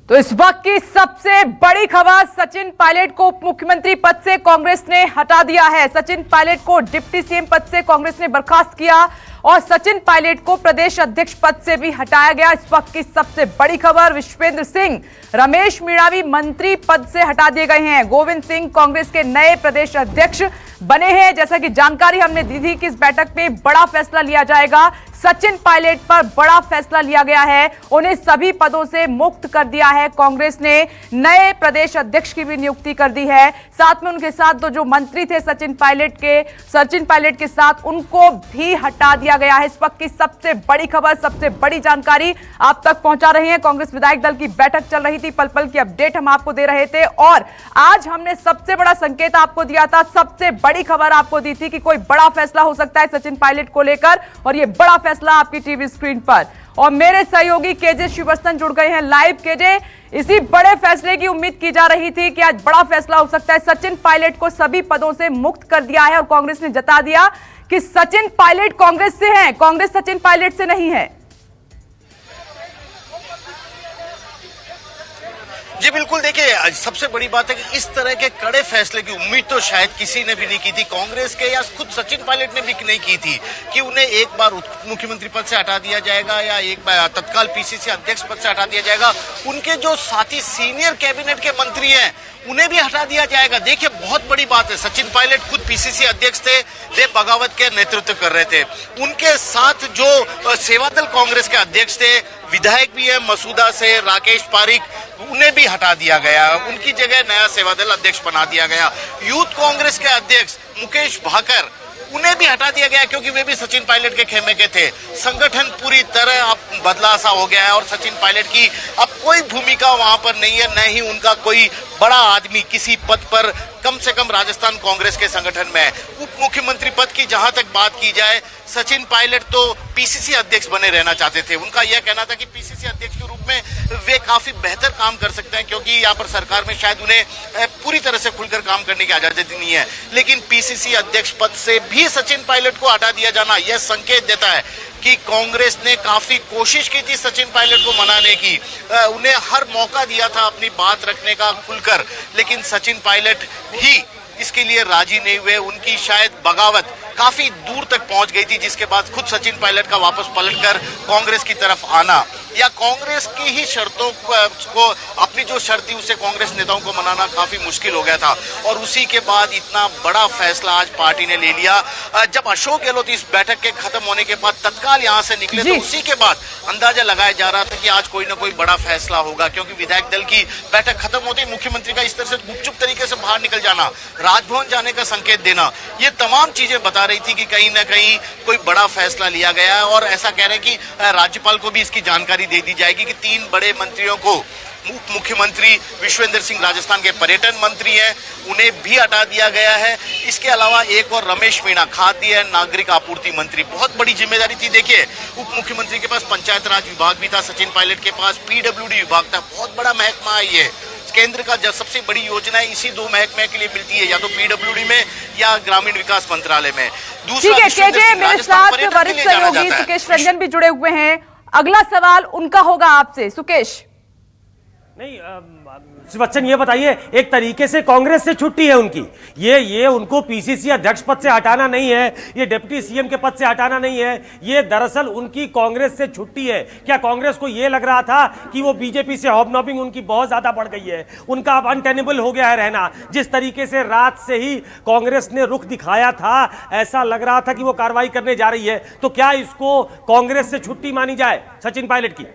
तो इस वक्त की सबसे बड़ी खबर, सचिन पायलट को उप मुख्यमंत्री पद से कांग्रेस ने हटा दिया है। सचिन पायलट को डिप्टी सीएम पद से कांग्रेस ने बर्खास्त किया और सचिन पायलट को प्रदेश अध्यक्ष पद से भी हटाया गया। इस वक्त की सबसे बड़ी खबर, विश्वेंद्र सिंह, रमेश मीणा भी मंत्री पद से हटा दिए गए हैं। गोविंद सिंह कांग्रेस के नए प्रदेश अध्यक्ष बने हैं। जैसा कि जानकारी हमने दी थी कि इस बैठक में बड़ा फैसला लिया जाएगा। सचिन पायलट पर बड़ा फैसला लिया गया है, उन्हें सभी पदों से मुक्त कर दिया है। कांग्रेस ने नए प्रदेश अध्यक्ष की भी नियुक्ति कर दी है। साथ में उनके साथ जो मंत्री थे सचिन पायलट के साथ, उनको भी हटा दिया गया है। इस वक्त की सबसे बड़ी खबर, सबसे बड़ी जानकारी आप तक पहुंचा रहे हैं। कांग्रेस विधायक दल की बैठक चल रही थी, पल पल की अपडेट हम आपको दे रहे थे और आज हमने सबसे बड़ा संकेत आपको दिया था, सबसे बड़ी खबर आपको दी थी कि कोई बड़ा फैसला हो सकता है सचिन पायलट को लेकर, और ये बड़ा फैसला आपकी टीवी स्क्रीन पर। और मेरे सहयोगी केजे श्रीवास्तव जुड़ गए हैं लाइव। केजे, इसी बड़े फैसले की उम्मीद की जा रही थी कि आज बड़ा फैसला हो सकता है। सचिन पायलट को सभी पदों से मुक्त कर दिया है और कांग्रेस ने जता दिया कि सचिन पायलट कांग्रेस से हैं, कांग्रेस सचिन पायलट से नहीं है। जी बिल्कुल, देखिए सबसे बड़ी बात है कि इस तरह के कड़े फैसले की उम्मीद तो शायद किसी ने भी नहीं की थी, कांग्रेस के या खुद सचिन पायलट ने भी नहीं की थी कि उन्हें एक बार मुख्यमंत्री पद से हटा दिया जाएगा या एक बार तत्काल पीसीसी अध्यक्ष पद से हटा दिया जाएगा। उनके जो साथी सीनियर कैबिनेट के मंत्री हैं उन्हें भी हटा दिया जाएगा। देखिए बहुत बड़ी बात है, सचिन पायलट खुद पीसीसी अध्यक्ष थे, वे बगावत के नेतृत्व कर रहे थे। उनके साथ जो सेवादल कांग्रेस के अध्यक्ष थे, विधायक भी है मसूदा से राकेश पारिक, उन्हें भी हटा दिया गया। उनकी जगह नया सेवादल अध्यक्ष बना दिया गया। यूथ कांग्रेस के अध्यक्ष मुकेश भाकर, उन्हें भी हटा दिया गया क्योंकि वे भी सचिन पायलट के खेमे के थे। संगठन पूरी तरह अब बदला सा हो गया है और सचिन पायलट की अब कोई भूमिका वहां पर नहीं है, न ही उनका कोई बड़ा आदमी किसी पद पर कम से कम राजस्थान कांग्रेस के संगठन में है। उप मुख्यमंत्री पद की जहां तक बात की जाए, सचिन पायलट तो पीसीसी अध्यक्ष बने रहना चाहते थे। उनका यह कहना था कि पीसीसी अध्यक्ष के रूप में वे काफी बेहतर काम कर सकते हैं क्योंकि यहाँ पर सरकार में शायद उन्हें पूरी तरह से खुलकर काम करने की इजाजत नहीं है। लेकिन पीसीसी अध्यक्ष पद से भी सचिन पायलट को हटा दिया जाना यह संकेत देता है कि कांग्रेस ने काफी कोशिश की थी सचिन पायलट को मनाने की, उन्हें हर मौका दिया था अपनी बात रखने का खुलकर, लेकिन सचिन पायलट ही इसके लिए राजी नहीं हुए। उनकी शायद बगावत काफी दूर तक पहुंच गई थी, जिसके बाद खुद सचिन पायलट का वापस पलटकर कांग्रेस की तरफ आना या कांग्रेस की ही शर्तों को अपनी जो शर्त थी उसे कांग्रेस नेताओं को मनाना काफी मुश्किल हो गया था। और उसी के बाद इतना बड़ा फैसला आज पार्टी ने ले लिया। जब अशोक गहलोत इस बैठक के खत्म होने के बाद तत्काल यहां से निकले तो उसी के बाद अंदाजा लगाया जा रहा था कि आज कोई ना कोई बड़ा फैसला होगा, क्योंकि विधायक दल की बैठक खत्म होती मुख्यमंत्री का इस तरह से गुपचुप तरीके से बाहर निकल जाना, राजभवन जाने का संकेत देना, ये तमाम चीजें बता रही थी कि कहीं ना कहीं कोई बड़ा फैसला लिया गया है। और ऐसा कह रहे हैं कि राज्यपाल को भी इसकी जानकारी दे दी जाएगी कि 3 बड़े मंत्रियों को, उप मुख्यमंत्री विश्वेंद्र सिंह राजस्थान के पर्यटन मंत्री हैं, उन्हें भी हटा दिया गया है। इसके अलावा एक और रमेश मीणा, खाद्य एवं नागरिक आपूर्ति मंत्री, बहुत बड़ी जिम्मेदारी थी। देखिए उप मुख्यमंत्री के पास पंचायत राज विभाग भी था, सचिन पायलट के पास पीडब्ल्यूडी विभाग था, बहुत बड़ा महकमा है ये। केंद्र का सबसे बड़ी योजना है इसी 2 महकमे के लिए मिलती है, या तो पीडब्ल्यूडी में या ग्रामीण विकास मंत्रालय में। दूसरा, मेरे साथ वरिष्ठ सहयोगी सुकेश रंजन भी जुड़े हुए हैं। अगला सवाल उनका होगा आपसे। सुकेश, नहीं बच्चन ये बताइए, एक तरीके से कांग्रेस से छुट्टी है उनकी, ये उनको पीसीसी अध्यक्ष पद से हटाना नहीं है, ये डिप्टी सीएम के पद से हटाना नहीं है, ये दरअसल उनकी कांग्रेस से छुट्टी है। क्या कांग्रेस को ये लग रहा था कि वो बीजेपी से हॉबनॉबिंग उनकी बहुत ज्यादा बढ़ गई है, उनका अब अनटेनेबल हो गया है रहना? जिस तरीके से रात से ही कांग्रेस ने रुख दिखाया था, ऐसा लग रहा था कि वो कार्रवाई करने जा रही है, तो क्या इसको कांग्रेस से छुट्टी मानी जाए सचिन पायलट की?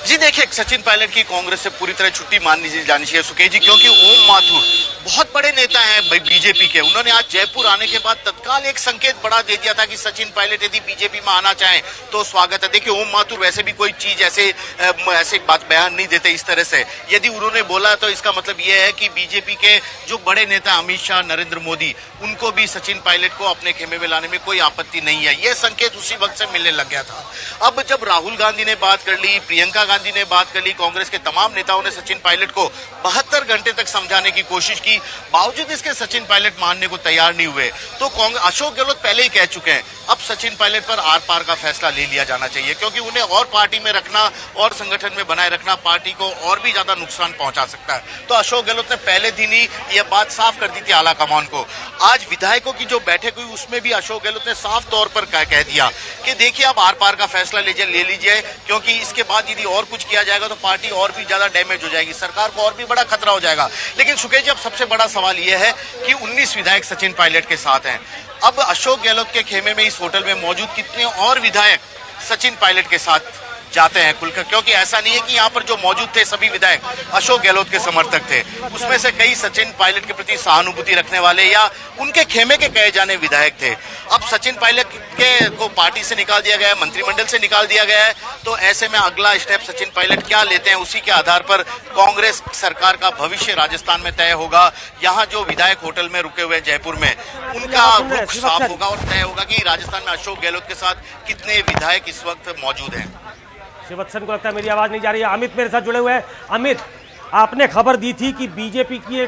जी देखिए, सचिन पायलट की कांग्रेस से पूरी तरह छुट्टी माननी जानी चाहिए सुकेश जी, क्योंकि ओम माथुर बहुत बड़े नेता हैं बीजेपी के। उन्होंने आज जयपुर आने के बाद तत्काल एक संकेत बड़ा दे दिया था कि सचिन पायलट यदि बीजेपी में आना चाहें तो स्वागत है। देखिए ओम माथुर वैसे भी कोई चीज ऐसे बात बयान नहीं देते इस तरह से, यदि उन्होंने बोला तो इसका मतलब यह है कि बीजेपी के जो बड़े नेता अमित शाह, नरेंद्र मोदी, उनको भी सचिन पायलट को अपने खेमे में लाने में कोई आपत्ति नहीं है। यह संकेत उसी वक्त से मिलने लग गया था। अब जब राहुल गांधी ने बात कर ली, प्रियंका गांधी ने बात कर ली, कांग्रेस के तमाम नेताओं ने सचिन पायलट को 72 घंटे तक समझाने की कोशिश की, बावजूद इसके सचिन पायलट मानने को तैयार नहीं हुए। तो अशोक गहलोत पहले ही कह चुके हैं, अब सचिन पायलट पर आर पार का फैसला ले लिया जाना चाहिए, क्योंकि उन्हें और पार्टी में रखना और संगठन में बनाए रखना पार्टी को और भी ज्यादा नुकसान पहुंचा सकता है। तो अशोक गहलोत ने पहले दिन ही यह बात साफ कर दी थी आला कमान को। आज विधायकों की जो बैठक हुई उसमें भी अशोक गहलोत ने साफ तौर पर कह दिया कि देखिए आप आर पार का फैसला ले लीजिए, क्योंकि इसके बाद यदि और कुछ किया जाएगा तो पार्टी और भी ज्यादा डैमेज हो जाएगी, सरकार को और भी बड़ा खतरा हो जाएगा। लेकिन सुकेश जी, अब सबसे बड़ा सवाल यह है कि 19 विधायक सचिन पायलट के साथ हैं। अब अशोक गहलोत के खेमे में इस होटल में मौजूद कितने और विधायक सचिन पायलट के साथ जाते हैं खुलकर, क्योंकि ऐसा नहीं है कि यहाँ पर जो मौजूद थे सभी विधायक अशोक गहलोत के समर्थक थे, उसमें से कई सचिन पायलट के प्रति सहानुभूति रखने वाले या उनके खेमे के कहे जाने विधायक थे। अब सचिन पायलट के को पार्टी से निकाल दिया गया है, मंत्रिमंडल से निकाल दिया गया है, तो ऐसे में अगला स्टेप सचिन पायलट क्या लेते हैं उसी के आधार पर कांग्रेस सरकार का भविष्य राजस्थान में तय होगा। यहाँ जो विधायक होटल में रुके हुए जयपुर में, उनका रुख साफ होगा और तय होगा कि राजस्थान में अशोक गहलोत के साथ कितने विधायक इस वक्त मौजूद हैं। शिवत्सन को लगता है मेरी आवाज नहीं जा रही है। अमित मेरे साथ जुड़े हुए हैं। अमित, आपने खबर दी थी कि बीजेपी की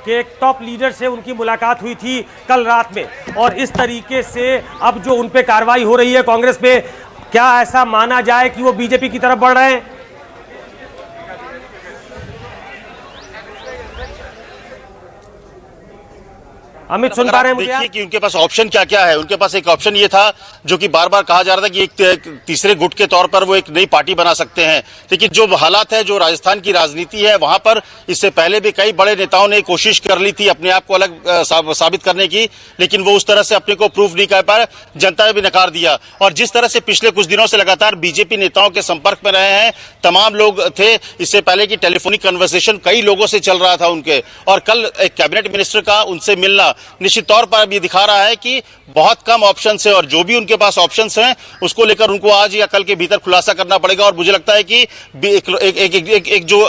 एक टॉप लीडर से उनकी मुलाकात हुई थी कल रात में, और इस तरीके से अब जो उन पे कार्रवाई हो रही है कांग्रेस पे, क्या ऐसा माना जाए कि वो बीजेपी की तरफ बढ़ रहे हैं? अमित सुन पा रहे हैं मुझे? देखिए कि उनके पास ऑप्शन क्या क्या है। उनके पास एक ऑप्शन ये था जो कि बार बार कहा जा रहा था कि एक तीसरे गुट के तौर पर वो एक नई पार्टी बना सकते हैं, लेकिन जो हालात है, जो राजस्थान की राजनीति है, वहां पर इससे पहले भी कई बड़े नेताओं ने कोशिश कर ली थी अपने आप को अलग साबित करने की, लेकिन वो उस तरह से अपने को प्रूव नहीं कर पाए, जनता ने भी नकार दिया। और जिस तरह से पिछले कुछ दिनों से लगातार बीजेपी नेताओं के संपर्क में रहे हैं, तमाम लोग थे, इससे पहले की टेलीफोनिक कन्वर्सेशन कई लोगों से चल रहा था उनके, और कल एक कैबिनेट मिनिस्टर का उनसे मिलना निश्चित तौर पर अब ये दिखा रहा है कि बहुत कम ऑप्शंस है, और जो भी उनके पास ऑप्शंस हैं उसको लेकर उनको आज या कल के भीतर खुलासा करना पड़ेगा। और मुझे लगता है कि एक जो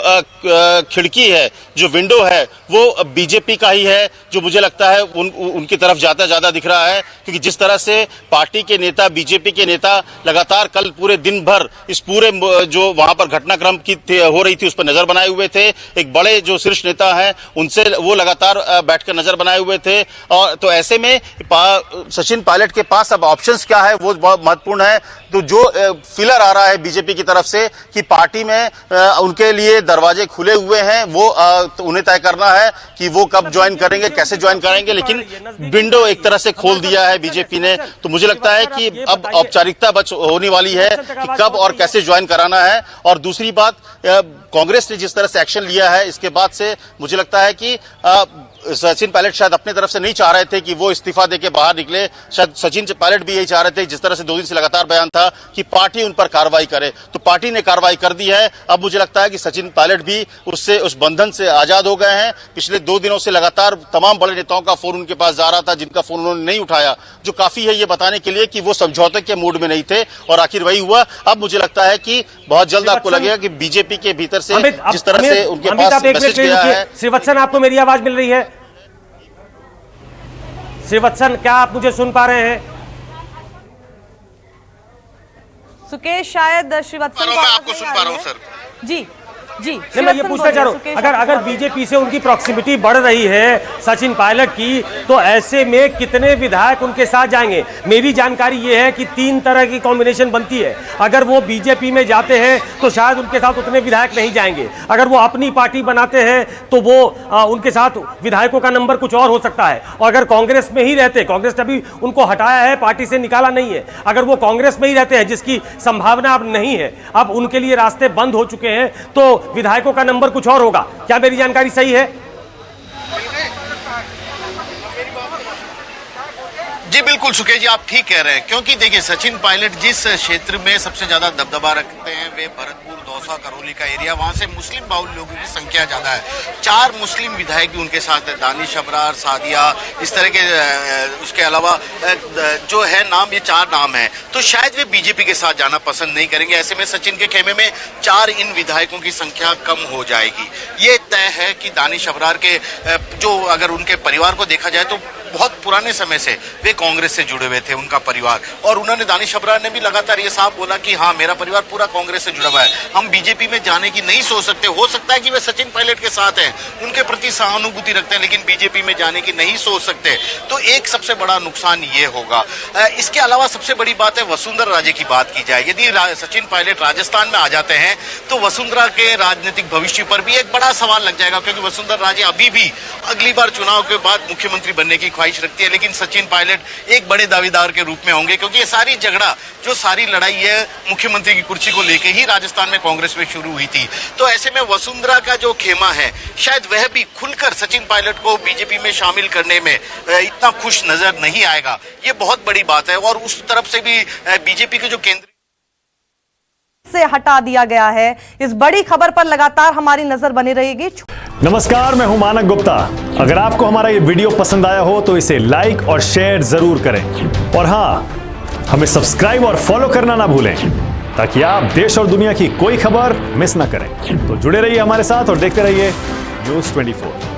खिड़की है, जो विंडो है, वो बीजेपी का ही है, जो मुझे लगता है उनकी तरफ जाता ज्यादा दिख रहा है, क्योंकि जिस तरह से पार्टी के नेता, बीजेपी के नेता लगातार कल पूरे दिन भर इस पूरे जो वहां पर घटनाक्रम की हो रही थी उस पर नजर बनाए हुए थे। एक बड़े जो शीर्ष नेता हैं उनसे वो लगातार बैठकर नजर बनाए हुए थे, और तो ऐसे में सचिन पायलट के पास अब ऑप्शंस क्या है वो बहुत महत्वपूर्ण है। तो जो फिलर आ रहा है बीजेपी की तरफ से कि पार्टी में उनके लिए दरवाजे खुले हुए हैं, वो तो उन्हें तय करना है कि वो कब ज्वाइन करेंगे, कैसे ज्वाइन करेंगे, लेकिन विंडो एक तरह से खोल दिया है बीजेपी ने। तो मुझे लगता है कि अब औपचारिकता होने वाली है कि कब और कैसे ज्वाइन कराना है। और दूसरी बात, कांग्रेस ने जिस तरह से एक्शन लिया है, इसके बाद से मुझे लगता है कि सचिन पायलट शायद अपने तरफ से नहीं चाह रहे थे कि वो इस्तीफा देके बाहर निकले। शायद सचिन पायलट भी यही चाह रहे थे, जिस तरह से 2 दिन से लगातार बयान था कि पार्टी उन पर कार्रवाई करे, तो पार्टी ने कार्रवाई कर दी है। अब मुझे लगता है कि सचिन पायलट भी उस बंधन से आजाद हो गए हैं। पिछले 2 दिनों से लगातार तमाम बड़े नेताओं का फोन उनके पास जा रहा था, जिनका फोन उन्होंने नहीं उठाया, जो काफी है ये बताने के लिए कि वो समझौते के मूड में नहीं थे, और आखिर वही हुआ। अब मुझे लगता है कि बहुत जल्द आपको लगेगा कि बीजेपी के भीतर से जिस तरह से उनके पास मैसेज गया है। श्रीवत्सन, आपको मेरी आवाज मिल रही है? श्रीवत्सन, क्या आप मुझे सुन पा रहे हैं? सुकेश, शायद श्रीवत्सन मैं आपको सुन पा रहा हूं सर। जी जी, नहीं, मैं ये पूछना चाह रहा हूँ, अगर बीजेपी से उनकी प्रॉक्सिमिटी बढ़ रही है सचिन पायलट की, तो ऐसे में कितने विधायक उनके साथ जाएंगे? मेरी जानकारी ये है कि 3 तरह की कॉम्बिनेशन बनती है। अगर वो बीजेपी में जाते हैं तो शायद उनके साथ उतने विधायक नहीं जाएंगे। अगर वो अपनी पार्टी बनाते हैं तो वो उनके साथ विधायकों का नंबर कुछ और हो सकता है। और अगर कांग्रेस में ही रहते, कांग्रेस ने अभी उनको हटाया है, पार्टी से निकाला नहीं है, अगर वो कांग्रेस में ही रहते हैं, जिसकी संभावना अब नहीं है, अब उनके लिए रास्ते बंद हो चुके हैं, तो विधायकों का नंबर कुछ और होगा। क्या मेरी जानकारी सही है? जी बिल्कुल सुकेश जी, आप ठीक कह रहे हैं, क्योंकि देखिए सचिन पायलट जिस क्षेत्र में सबसे ज्यादा दबदबा रखते हैं वे भरतपुर, दौसा, करौली का एरिया, वहां से मुस्लिम बाहुल लोगों की संख्या ज्यादा है। 4 मुस्लिम विधायक भी उनके साथ है, दानिश अबरार, सादिया, इस तरह के। उसके अलावा जो है नाम, ये 4 नाम है, तो शायद वे बीजेपी के साथ जाना पसंद नहीं करेंगे। ऐसे में सचिन के खेमे में 4 इन विधायकों की संख्या कम हो जाएगी। ये तय है कि दानिश अबरार के जो, अगर उनके परिवार को देखा जाए तो बहुत पुराने समय से वे कांग्रेस से जुड़े हुए थे, उनका परिवार, और उन्होंने दानिश अब्रार ने भी लगातार ये साफ बोला कि हाँ, मेरा परिवार पूरा कांग्रेस से जुड़ा हुआ है, हम बीजेपी में जाने की नहीं सोच सकते। हो सकता है कि वे सचिन पायलट के साथ हैं, उनके प्रति सहानुभूति रखते हैं, लेकिन बीजेपी में जाने की नहीं सोच सकते। तो एक सबसे बड़ा नुकसान ये होगा। इसके अलावा सबसे बड़ी बात है वसुंधरा राजे की बात की जाए, यदि सचिन पायलट राजस्थान में आ जाते हैं तो वसुंधरा के राजनीतिक भविष्य पर भी एक बड़ा सवाल लग जाएगा, क्योंकि वसुंधरा राजे अभी भी अगली बार चुनाव के बाद मुख्यमंत्री बनने की ख्वाहिश रखती है, लेकिन सचिन पायलट एक बड़े दावेदार के रूप में होंगे, क्योंकि ये सारी झगड़ा, जो सारी लड़ाई है मुख्यमंत्री की कुर्सी को लेकर ही राजस्थान में कांग्रेस में शुरू हुई थी। तो ऐसे में वसुंधरा का जो खेमा है, शायद वह भी खुलकर सचिन पायलट को बीजेपी में शामिल करने में इतना खुश नजर नहीं आएगा। ये बहुत बड़ी बात है। और उस तरफ से भी बीजेपी के जो केंद्र से हटा दिया गया है, इस बड़ी खबर पर लगातार हमारी नजर बनी रहेगी। नमस्कार, मैं हूं मानक गुप्ता। अगर आपको हमारा ये वीडियो पसंद आया हो तो इसे लाइक और शेयर जरूर करें, और हां, हमें सब्सक्राइब और फॉलो करना ना भूलें, ताकि आप देश और दुनिया की कोई खबर मिस ना करें। तो जुड़े रहिए हमारे साथ और देखते रहिए News 24।